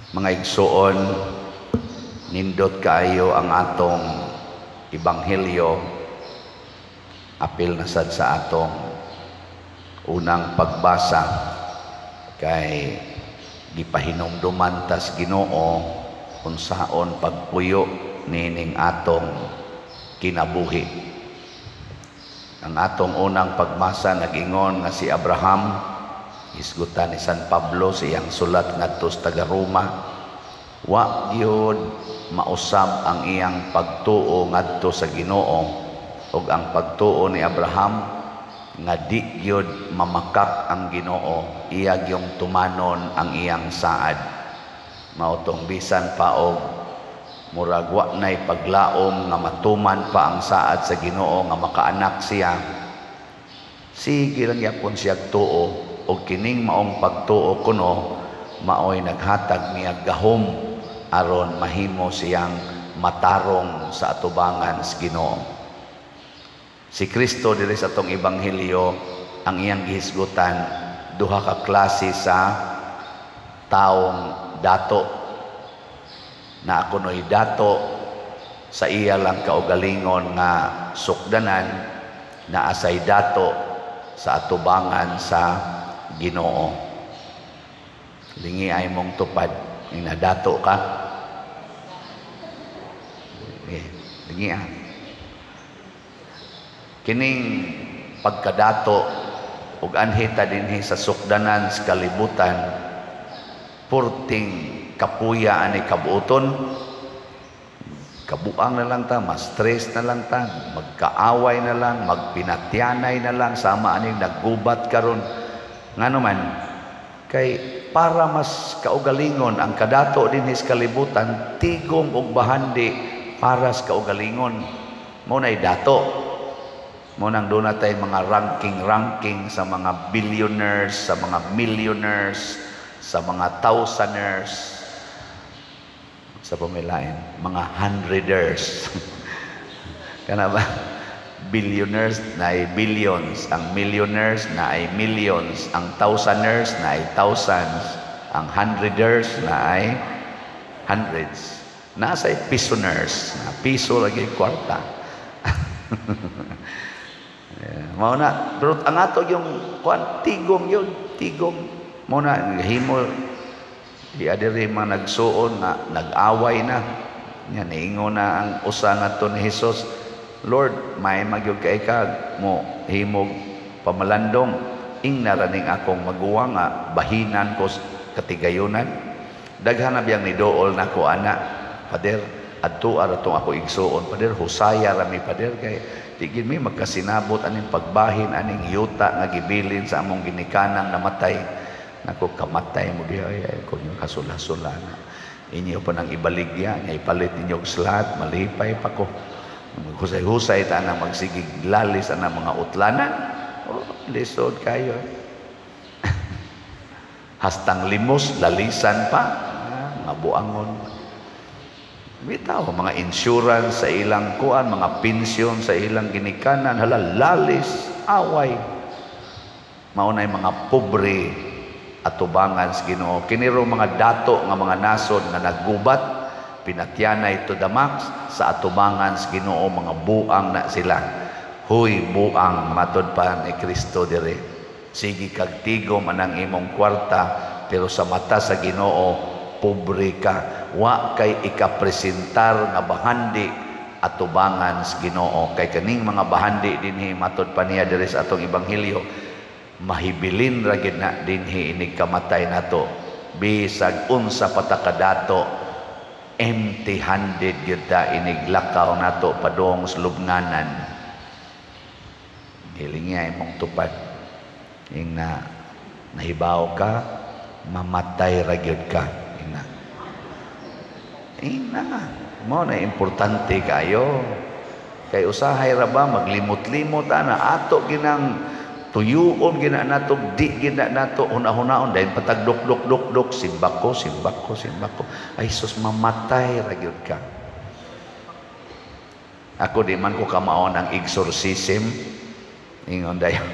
Mga igsuon, nindot kaayo ang atong ebanghelyo, apil na sad sa atong unang pagbasa kay gipahinumduman tas Ginoo unsaon pagpuyo nining atong kinabuhi. Ang atong unang pagbasa nag-ingon nga si Abraham, isgutan ni San Pablo siyang sulat ngadto sa taga Roma, wa gyud mausab ang iyang pagtuo ngadto sa Ginoo, ug ang pagtuo ni Abraham nga di gyud mamakak ang Ginoo, iya gyung tumanon ang iyang saad. Mao tong bisan pa og murag wa nay paglaom nga matuman pa ang saad sa Ginoo nga makaanak siya, sige lang yapon siya tuo. O kining maong pagtuo kuno maoy naghatag niya gahom aron mahimo siyang matarong sa atubangan sa Ginoo. Si Kristo diri sa atong ebanghelyo ang iyang gihisgutan duha ka klase sa taong dato. Na kunoy dato sa iya lang kaugalingon nga sukdanan, na asay dato sa atubangan sa Ginoo. Lingi ay mong tupad, inadato ka. Lingi ay. Kining pagkadato ug anhita dinhi sa sukdanan sa kalibutan, purting kapuya ani kabuoton, kabuang na lang ta, ma-stress na lang ta, magkaaway na lang, magpinatyanay na lang, sama aning naggubat karon. Ngano man, kay para mas kaugalingon ang kadato dinhi sa kalibutan, tigom og bahandi para sa kaugalingon. Mo nay dato. Mo nang doon natay mga ranking sa mga billionaires, sa mga millionaires, sa mga thousanders, sa pumilain, mga hundreders. Kana ba? Billionaires na ay billions, ang millionaires na ay millions, ang thousanders na ay thousands, ang hundreders na ay hundreds. Nasa ay pisoners, na piso lagi kwarta. Mao na, pero ang ato yung tigom yun, tigom. Mao na, himo, adiri mga nagsuon na nag-away na. Yan, ingo na ang usa ngadto ni Jesus, Lord, may magyug kay ka mo himog pamalandong, ingna raning akong maguwa nga bahinan ko katigayunan. Daghan na biyang nidool nako ana, Pader, adto aratong ako igsuon, Pader, husaya rami Pader, kay digid mi magkasinabot aning pagbahin aning yuta nga gibilin sa among ginikanan namatay. Nako kamatay mo diha ay kun yung kasulasulan. Inyo pa nang ibaligya, nga ipalit ninyo og slat, malipay pa ko. Husay-husay ta na magsigig lalis ana mga utlanan. Oh, lisod kayo. Hastang limos lalisan pa, mga buangon. Bitaw mga insurance sa ilang kuan, mga pensyon sa ilang ginikanan, hala lalis, away. Mao nay mga pobre atubangan sa Ginoo. Kiniro mga dato nga mga nasod nga naggubat, pinatyanay to the max sa atubangan sa Ginoo, mga buang na sila. Huy buang, matod pa ni Kristo dire. Sige kag tigom anang imong kwarta, pero sa mata sa Ginoo pobre ka. Wa kay ikapresentar nga bahandi atubangan sa Ginoo. Kay kaning mga bahandi dinhi matod pa niya dire sa atong ebanghelyo, mahibilin ra gid na dinhi inig kamatay nato. Bisag unsa patakadato, empty-handed gyud ta inig lakaw nato padung sa lubnganan. Hilingi ay mong tupad. Ing na nahibaw ka, mamatay ra gyud ka. Mo na importante kayo. Kay usahay ra ba maglimot-limot ana ato ginang tuyuon gina nato, di gina nato una-hunaon dahil patagdok-dok-dok simbako. Ay sus, mamatay ra gyud ka. Ako di man ko kamaon ang exorcism. Ingon dayon.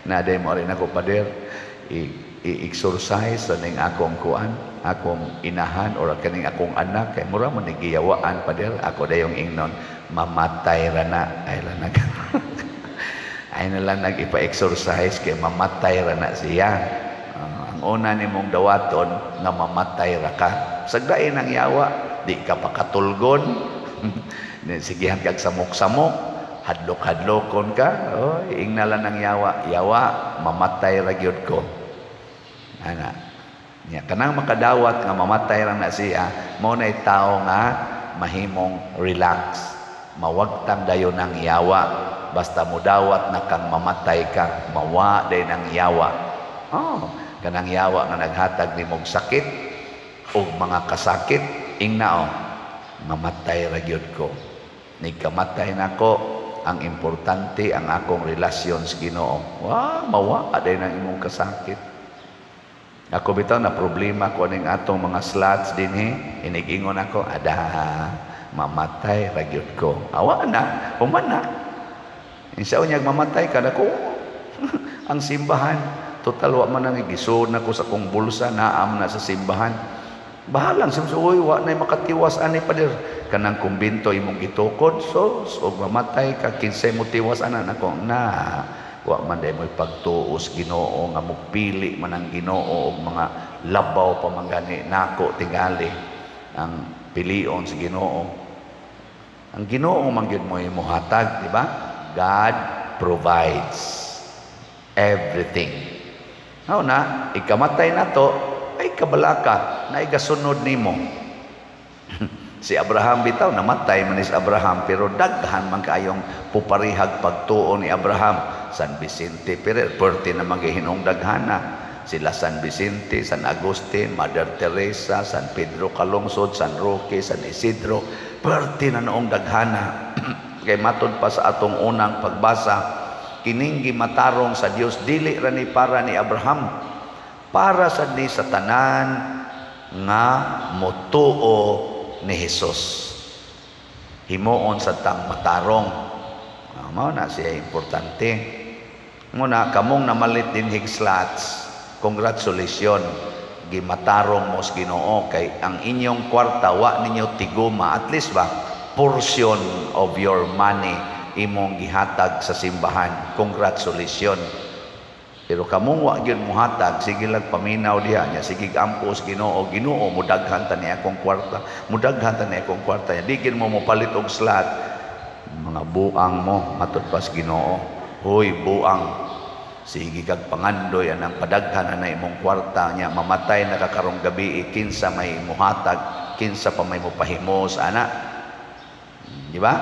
Na day mo rin ako, Pader. i-exercise sa ning akong kuan, akong inahan or kaning akong anak kay mura man giyawaan pa der ako dayong ingnon mamatay ra na ay lang nag ay na lang nag-ipa-exercise kay mamatay ra na siya. Ang una nimong dawaton nga mamatay ra ka. Sagdain ang yawa, di ka pa katulgon. Sigihan kag samok-samok, hadlok-hadlokon ka. Oy, ingna lang ang yawa, mamatay ra gyud ko. Ana. Nya kanang makadawat nga mamatay ra na siya, mo nay tao nga mahimong relax. Mawagtang dayon ang yawa. Basta mudawat na kang mamatay ka, mawa day ng yawa. Kanang yawa nga naghatag ni mong sakit o mga kasakit, ingna mamatay ra gyud ko. Ni kamatay nako, ang importante ang akong relasyon sa Ginoo. Mawa day ng imong kasakit. Ako bitaw na problema ko ning atong mga slots dinhi, inig-ingon ako, mamatay ra gyud ko. Awa na, human na. Insa unyag mamatay ka nako. Ang simbahan, total wa man nang igisod nako sa kong bulsa, naam na sa simbahan. Bahalang simsuoy wa nay makatiwas ani pader. Kanang kumbinto imong gitukod, so mamatay ka kinsay mo tiwas ana nako na. Wa man day mo'y pagtuos Ginoo nga mugpili man ang Ginoo og mga labaw pa man gani nako tingali ang pilion sa Ginoo. Ang Ginoo man gyud mo'y mohatag, di ba? God provides everything. Na ikamatay na to, ay kabalaka na igasunod nimo. Si Abraham bitaw namatay man is Abraham, pero daghan man kaayong puparihag pagtuo ni Abraham. San Vicente Ferrer, perti na maghihinong daghana. Sila San Vicente, San Agustin, Mother Teresa, San Pedro Calungsod, San Roque, San Isidro, perti na noong daghana. Kay matod pa sa atong unang pagbasa, kining gimatarong sa Dios dili ra ni para ni Abraham, para sa ni sa tanan nga motuo ni Hesus. Himuon sa tang matarong. Mao na siya importante. Muna kamong namalit din higslots, congratulations. Gimatarong mo sa Ginoo kay ang inyong kwarta wa ninyo tiguma, at least ba portion of your money imong gihatag sa simbahan. Congratulations. Pero kamong wa gyud mohatag, sige lang paminaw diha nya, sige ampos Ginoo, Ginoo mudaghan ta ni akong kwarta, mudaghan ta ni akong kwarta. Di gid mo mopalit og slot. Mga buang mo matud pas Ginoo. Hoy buang, sige kag pangandoy anang padaghan na imong kwarta nya, mamatay na ka karong gabi, kinsa may mohatag, kinsa pa may mopahimos ana. Di ba?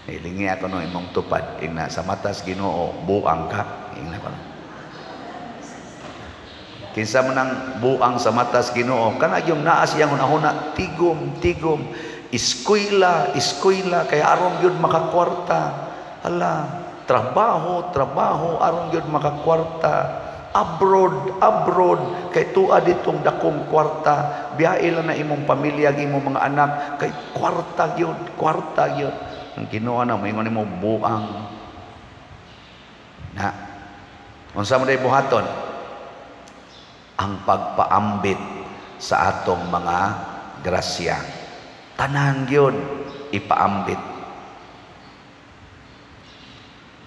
Ilingi ako nung imong tupad, ingna sa matas Ginoo buang ka, ingna ko. Kinsa man ang buang sa matas Ginoo, kana yung naa siyang hunahuna, tigom eskwela kay aron gyud makakwarta. Hala, trabaho aron gyud makakwarta. Abroad kay tuad ditong dakong kwarta, biyahe lang na imong pamilya, imong mga anak, kay kwarta gyud. Ang Ginoo na moingon nimo buang na. Unsa man day buhaton? Ang pagpaambit sa atong mga grasya. Tanan gyud ipaambit.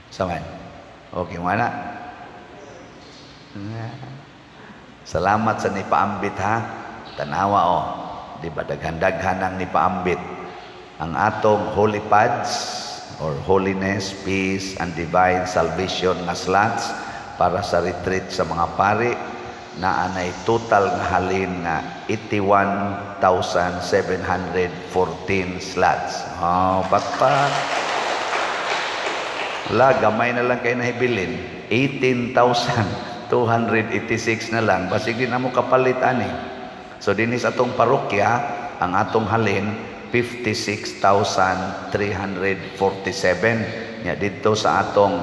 Saman. Okay, mana? Salamat sa nipaambit ha. Tanawa di ba daghan-daghan ang nipaambit. Ang atong holy pads or holiness, peace, and divine salvation nga slots para sa retreat sa mga pari na anay total nga halin nga 81,714 slots. Pakpak. Gamay na lang kayo nahibilin. 18,286 na lang. Basig din na mo kapalit ani. So dinis atong parokya, ang atong halin 56,347. Nya dito sa atong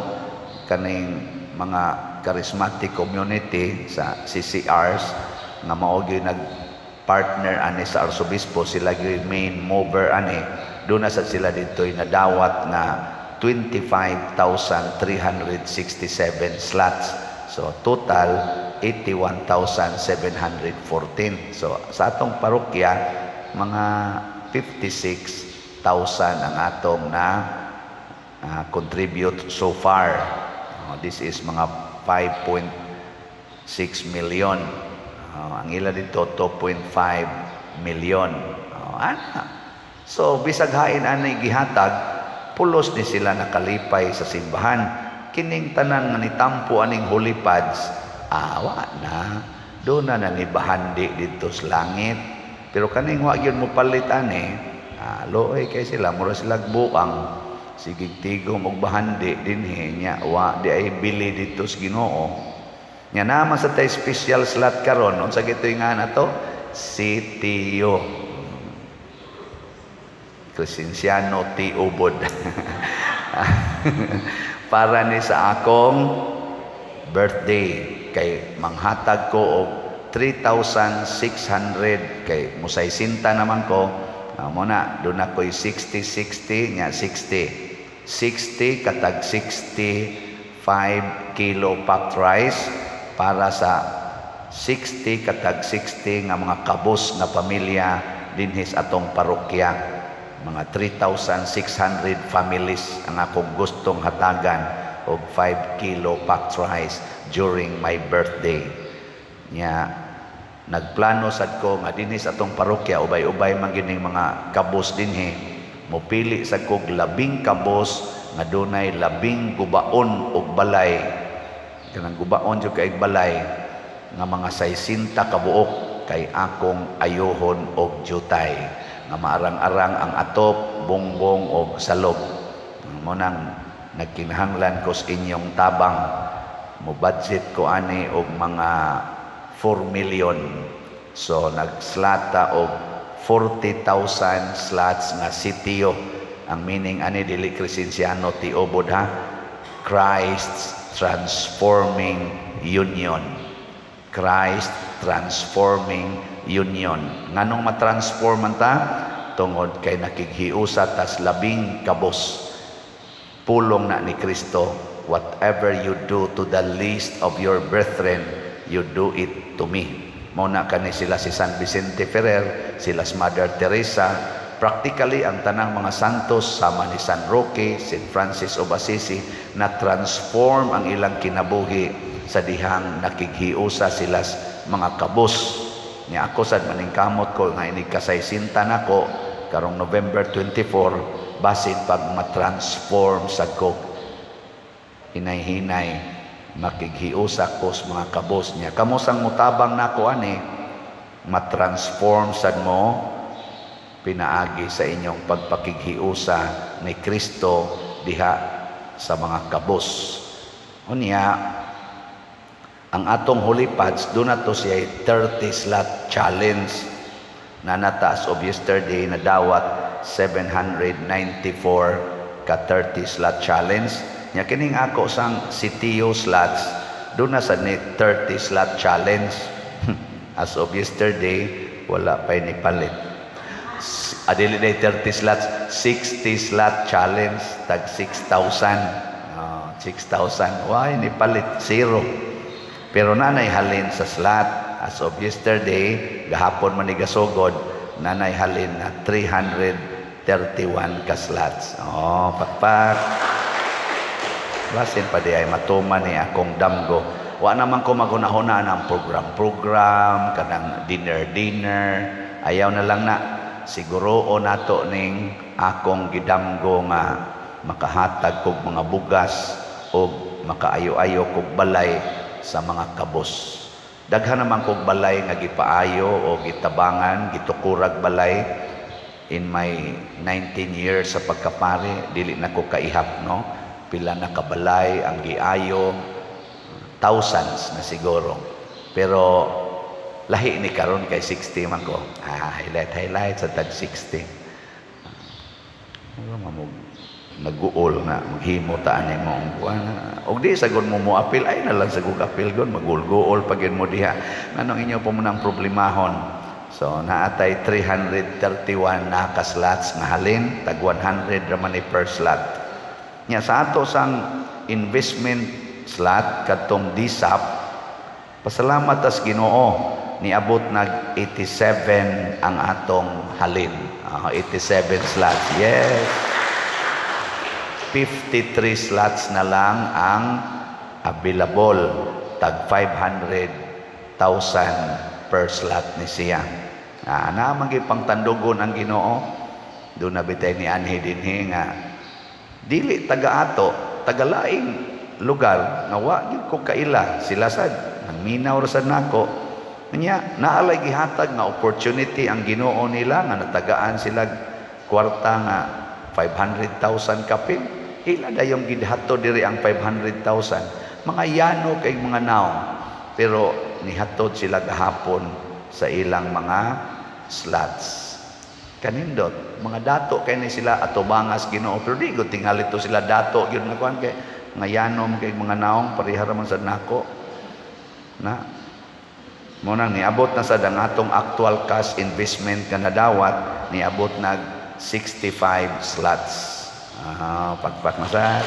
kaning mga charismatic community sa CCRs nga mao gyud nag-partner ani sa arsobispo, sila gyud main mover ani. Doon na sa sila dito nadawat na 25,367 slots. So total 81,714. So sa atong parokya mga 56,000 ang atong na contribute so far. This is mga 5.6 million. Ang ila dito 2.5 million. So bisag hain anay gihatag, pulos ni sila nakalipay sa simbahan. Kining tanan nga nitampo aning holy pads, awa na do na nangibahandi dito sa langit. Pero kaning wa gyud mo palit ani, looy kay sila mura sila buang. Sigig tigom og bahandi dinhi nya wa di ay bili dito sa Ginoo. Nya naman sa tay special slot karon unsa gitoy nga nato? CTO. Crescenciano T. Ubod. Para ni sa akong birthday kay manghatag ko og 3,600 kay musay sinta naman ko. Muna doon ako'y 60 nya 60 katag 65 kilo packed rice para sa 60 katag 60 nga mga kabos na pamilya dinhis atong parokya. Mga 3,600 families ang akong gustong hatagan og 5 kilo packed rice during my birthday. Nya nagplano sad ko nga dinhi sa atong parokya ubay-ubay man gining mga kabos dinhi, mopili sad kog 10 kabos nga dunay 10 gubaon og balay. Kanang gubaon jud kay balay nga mga 60 kabuok kay akong ayohon og jutay nga maarang-arang ang atop, bongbong og salog. Mo nang nagkinahanglan ko sa inyong tabang, mo budget ko ani og mga 4 million. So nagslata og 40,000 slots nga sitio. Ang meaning ani dili Crescenciano T. Ubod ha, Christ's Transforming Union. Christ Transforming Union. Nganong matransform man ta? Tungod kay nakighiusa tas 10 kabos. Pulong na ni Kristo, whatever you do to the least of your brethren, you do it to me. Muna kani sila si San Vicente Ferrer, sila si Mother Teresa. Practically ang tanang mga santos sama ni San Roque, St. Francis of Assisi na transform ang ilang kinabuhi sa dihang nakighiusa sila mga kabos. Nya ako sad maningkamot ko nga ini kasaysinta nako karong November 24 basin pag matransform sa kog hinay-hinay makighiusa ko sa mga kabos niya. Kamusang mutabang nako ani matransform sad mo pinaagi sa inyong pagpakighiusa ni Kristo diha sa mga kabos. Unya ang atong holy pads doon na to siya 30 slot challenge na nataas of yesterday na dawat 794 ka 30 slot challenge. Nya kining ako sang CTO slots doon na sa ni 30 slot challenge. As of yesterday wala pa ni palit. Adili day 30 slots, 60 slot challenge tag 6,000. 6,000 why ni palit zero. Pero nanay halin sa slot as of yesterday gahapon man ni gasugod nanay halin na 331 ka slots. Pakpak. Basin pa di ay matuman ni akong damgo. Wa naman ko magunahuna ng program kanang dinner. Ayaw na lang na siguro o nato ning akong gidamgo nga makahatag kog mga bugas o makaayo-ayo kog balay sa mga kabos. Daghan naman kog balay nga gipaayo o gitabangan, gitukurag balay in my 19 years sa pagkapare, dili na ko kaihap no. Pila na kabalay ang giayo, thousands na siguro. Pero lahi ni karon kay 60 man ko. Highlight sa tag 60. Nag-uol na maghimo ta ani mo og di sagod mo apil ay na lang sagud apil gon magul-guol pagin mo diha nganong inyo po munang problemahon. So naatay 331 na ka slots nga halin tag 100 ra man per slot. Nya sa ato sang investment slot kadtong DSAP. Pasalamat tas Ginoo, niabot nag 87 ang atong halin. 87 slots. Yes. 53 slots na lang ang available. Tag 500,000 per slot ni siya. Naman pang tandugon ang Ginoo. Doon nabitay ni Anhi dinhi nga dili taga ato, taga laing lugar nga wa gyud ko kaila sila sad nangminaw ra sad nako. Nya naalay gihatag nga opportunity ang Ginoo nila nga natagaan sila kwarta nga 500,000 kapin. Ila dayong gidhato diri ang 500,000. Mga yano kay mga naong. Pero nihatod sila gahapon sa ilang mga slots. Kanindot, mga dato kay ni sila atubangas Ginoo. Pero di ko tingali to sila dato yun nga kuan kay mga yanom kay mga naong parihara man sad nako. Na mo nang niabot na sa dangatong actual cash investment nga nadawat, niabot nag 65 slots. Pagpat masad.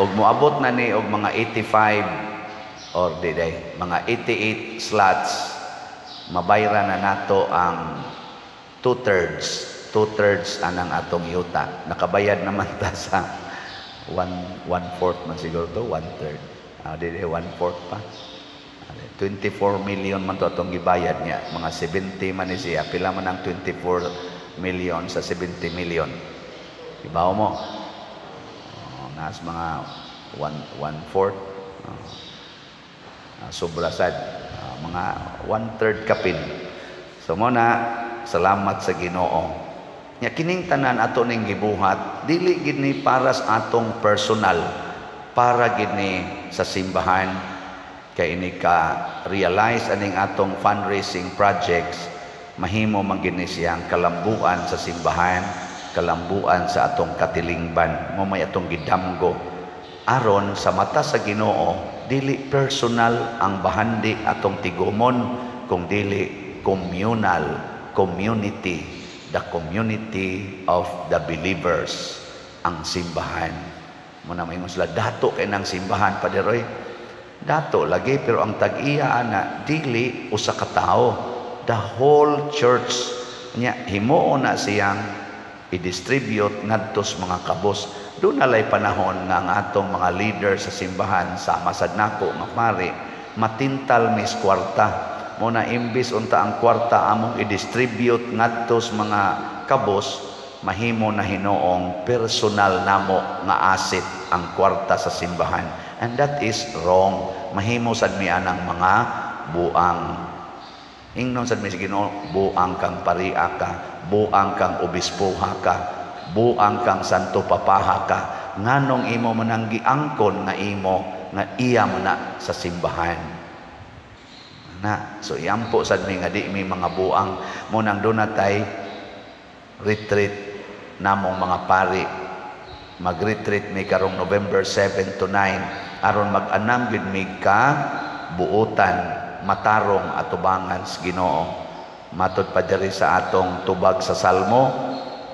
Og moabot na ni og mga 85 or diday, mga 88 slots, mabayra na nato ang 2/3 anang atong yuta. Nakabayad naman ta sa 1/4 man siguro to, 1/3. Diday 1/4 pa. 24 million man to atong gibayad niya. Mga 70 man ni siya. Pila man ang 24 million sa 70 million. Ibaw mo. Nas mga 1/4. Sobra sad. Mga 1/3 kapin. So muna, salamat sa Ginoo. Nya kining tanan ato ning gibuhat, dili gid ni para sa atong personal, para gid ni sa simbahan. Kay ini ka realize aning atong fundraising projects, mahimo man gid ni siyang kalambuan sa simbahan, kalambuan sa atong katilingban, mo may atong gidamgo aron sa mata sa Ginoo dili personal ang bahandi atong tigumon, kung dili communal, community, the community of the believers, ang simbahan. Mo na maingon sila dato kay nang simbahan Paderoy. Dato lagi pero ang tag-iya ana dili usa ka tawo, the whole church nya himuo na siyang i-distribute ngadto sa mga kabos. Doon nalay panahon nga ang atong mga leader sa simbahan sama sad nako nga pare matintal mis kwarta. Mo na imbis unta ang kwarta among i-distribute ngadto sa mga kabos, mahimo na hinuong personal namo nga asset ang kwarta sa simbahan. And that is wrong. Mahimo sad mi anang mga buang. Ingnon sad mi sa Ginoo, buang kang paria ka, buang kang obispoha ka, buang kang santo papaha ka, nganong imo man ang giangkon nga imo nga iya man na sa simbahan. Na, so iampo sad mi nga di mi mga buang mo nang dunatay retreat namong mga pari. Mag-retreat mi karong November 7 to 9 aron mag-anam gid mi ka buotan matarong atubangan sa Ginoo. Matod pa diri sa atong tubag sa Salmo,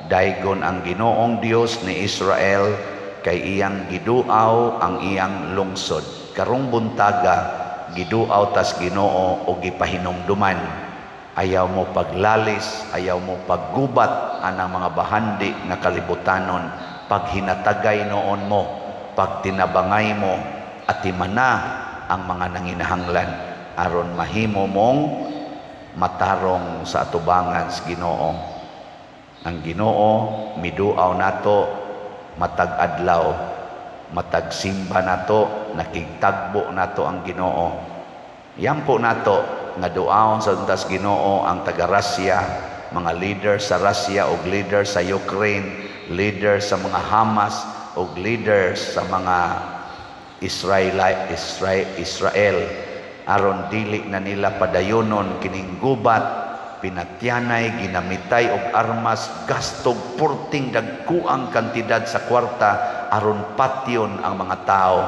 daygon ang Ginoong Dios ni Israel kay iyang giduaw ang iyang lungsod. Karong buntaga giduaw tas Ginoo og gipahinumduman. Ayaw mo paglalis, ayaw mo paggubat anang mga bahandi nga kalibutanon, paghinatagay noon mo, pagtinabangay mo, at imana ang mga nanginahanglan aron mahimo mong matarong sa atubangan sa Ginoo. Ang Ginoo miduaw nato matag adlaw, matag simba nato, nakigtagbo nato ang Ginoo. Yampo nato nga duaon sa untas Ginoo ang taga Russia, mga leader sa Russia ug leader sa Ukraine, leader sa mga Hamas ug leader sa mga Israel aron dili na nila padayonon kining gubat, pinatyanay, ginamitay og armas, gastog purting dagkuang kantidad sa kwarta aron patyon ang mga tao.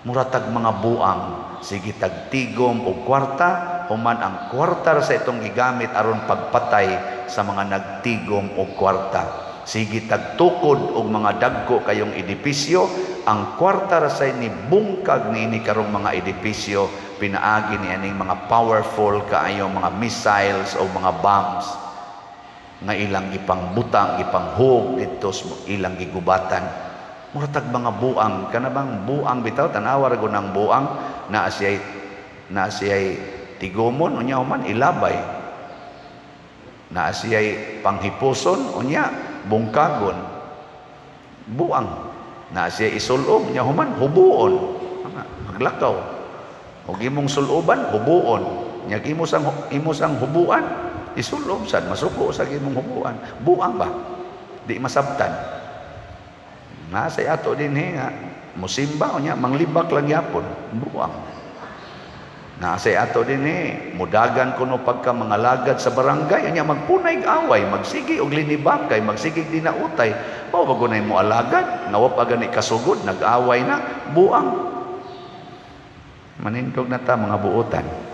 Muratag mga buang, sige tagtigom og kwarta, human ang kwarta sa itong gigamit aron pagpatay sa mga nagtigom og kwarta. sige tagtukod og mga dagko kayong edipisyo, ang kwarta ra say ni bungkag niini karong mga edipisyo, pinaagi ni aning mga powerful kaayong mga missiles o mga bombs nga ilang ipangbutang, ipanghug dito ilang gigubatan. Muratag mga buang, kanabang buang bitaw, tanawa ra ng buang na siya'y tigomon, unya man ilabay. Na siya'y panghipuson, unya bungkagon. Buang. Na siya'y isulob, unya human hubuon. Maglakaw. Ug imong suloban, hubuon. Nya imong hubuan, isulob sad, masuko sa imong hubuan. Buang ba? Di masabtan. Nasa ato din nga musimba unya manglibak lang yapon, buang. Nasa ato din mudagan kuno pagka mga lagad sa barangay unya magpunay away, magsigi og linibakay, magsigi dinautay. Mao ba gunay mo alagad, nawa pa gani kasugod, nag-away na, buang. Manindog na ta mga buotan.